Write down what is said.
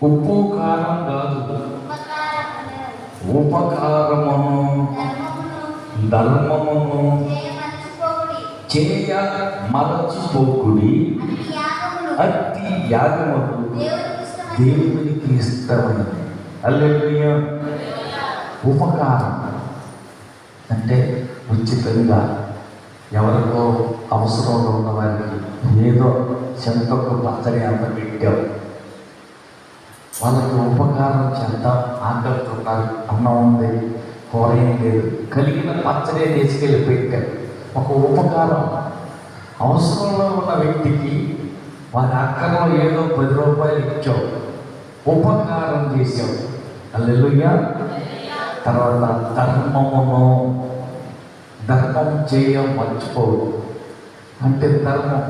ఉప్పు కారం కాదు, ఉపకారమును ధర్మమును చేయ మరచిపోకుడి. అట్టి యాగములు దేవునికి ఇష్టమైనది. హల్లెలూయా. ఉపకారం అంటే ఉచితంగా ఎవరికో అవసరంలో ఉన్న వారికి ఏదో చెంతకు పచ్చడి అంత పెట్టావు, వాళ్ళకి ఉపకారం చేద్దాం. ఆకలితున్నారు, అన్నం ఉంది, కూర ఏం లేదు, కలిగిన పచ్చడి తీసుకెళ్ళి పెట్టారు. ఒక ఉపకారం. అవసరంలో ఉన్న వ్యక్తికి వారి అక్కలో ఏదో 10 రూపాయలు ఇచ్చావు, ఉపకారం చేసావు. హల్లెలూయా. తర్వాత ధర్మం చేయ మర్చిపోవు. అంటే ధర్మం